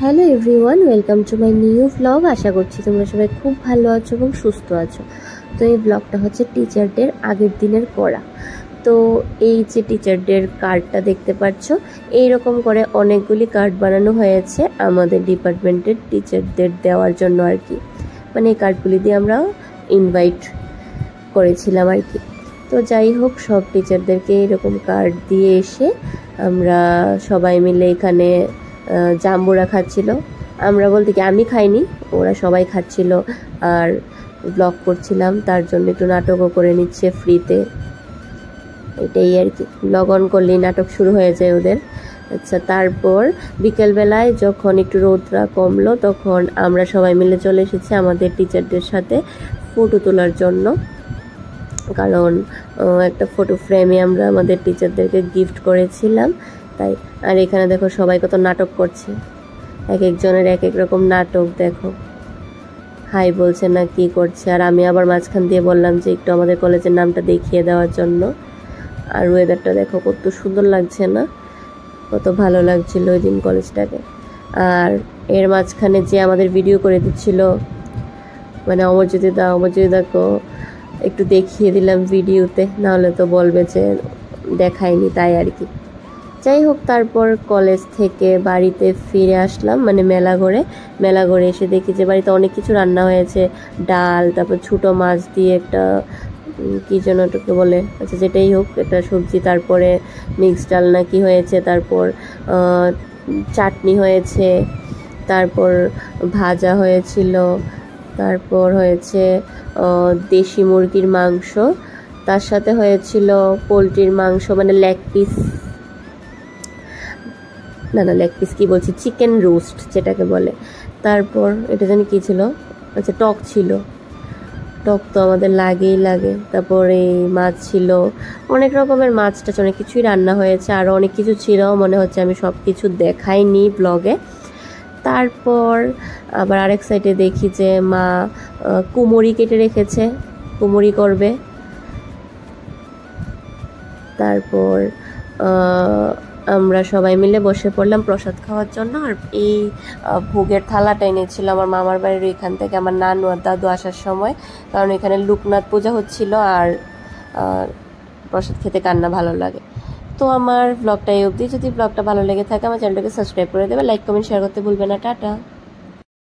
Hello everyone, welcome to my new blog. আশা করছি তোমরা সবাই খুব ভালো আছো এবং সুস্থ আছো। তো এই ব্লগটা হচ্ছে টিচার ডের আগের দিনের করা। তো এই যে টিচার ডের কার্ডটা দেখতে পাচ্ছ, এইরকম করে অনেকগুলি কার্ড বানানো হয়েছে আমাদের ডিপার্টমেন্টের টিচারদের দেওয়ার জন্য আর কি। মানে এই কার্ডগুলি দিয়ে আমরা ইনভাইট করেছিলাম আর কি। তো যাই হোক, সব টিচারদেরকে এরকম কার্ড দিয়ে এসে আমরা সবাই মিলে এখানে জাম্বুরা খাচ্ছিল। আমরা বলতে কি আমি খাইনি, ওরা সবাই খাচ্ছিল আর ব্লগ করছিলাম, তার জন্য একটু নাটকও করে নিচ্ছে ফ্রিতে। এটাই আর কি, ব্লগ অন করলেই নাটক শুরু হয়ে যায় ওদের। আচ্ছা, তারপর বিকেলবেলায় যখন একটু রোদরা কমলো তখন আমরা সবাই মিলে চলে এসেছি আমাদের টিচারদের সাথে ফটো তোলার জন্য, কারণ একটা ফটো ফ্রেমে আমরা আমাদের টিচারদেরকে গিফট করেছিলাম তাই। আর এখানে দেখো সবাই কত নাটক করছে, এক একজনের এক এক রকম নাটক। দেখো হাই বলছে না কি করছে, আর আমি আবার মাঝখান দিয়ে বললাম যে একটু আমাদের কলেজের নামটা দেখিয়ে দেওয়ার জন্য। আর ওয়েদারটা দেখো কত সুন্দর লাগছে না, কত ভালো লাগছিল ওই দিন কলেজটাকে। আর এর মাঝখানে যে আমাদের ভিডিও করে দিচ্ছিল, মানে অমরজ্যোতিদাকে একটু দেখিয়ে দিলাম ভিডিওতে, নাহলে তো বলবে যে দেখায়নি, তাই আর কি। যাই হোক, তারপর কলেজ থেকে বাড়িতে ফিরে আসলাম, মানে মেলা ঘরে এসে দেখি যে বাড়িতে অনেক কিছু রান্না হয়েছে। ডাল, তারপর ছোটো মাছ দিয়ে একটা কী যেন এটাকে বলে, আচ্ছা যেটাই হোক একটা সবজি, তারপরে মিক্স ডাল না কি হয়েছে, তারপর চাটনি হয়েছে, তারপর ভাজা হয়েছিল, তারপর হয়েছে দেশি মুরগির মাংস, তার সাথে হয়েছিল পোলট্রির মাংস, মানে লেগ পিস কি বলছি, চিকেন রোস্ট যেটাকে বলে। তারপর এটা জানি কী ছিল, আচ্ছা টক ছিল, টক তো আমাদের লাগে। তারপরে মাছ ছিল, অনেক রকমের মাছ টাছ অনেক কিছুই রান্না হয়েছে, আরও অনেক কিছু ছিল, মনে হচ্ছে আমি সব কিছু দেখাইনি ব্লগে। তারপর আবার আরেক সাইডে দেখি যে মা কুমড়ি কেটে রেখেছে, কুমড়ি করবে। তারপর আমরা সবাই মিলে বসে পড়লাম প্রসাদ খাওয়ার জন্য। আর এই ভোগের থালাটা এনেছিল আমার মামার বাড়ির ওইখান থেকে আমার নানু আর দাদু আসার সময়, কারণ এখানে লোকনাথ পূজা হচ্ছিল আর প্রসাদ খেতে কান্না ভালো লাগে। তো আমার ব্লগটা এই অবধি। যদি ব্লগটা ভালো লেগে থাকে আমার চ্যানেলটাকে সাবস্ক্রাইব করে দেবে, লাইক কমেন্ট শেয়ার করতে ভুলবে না। টাটা।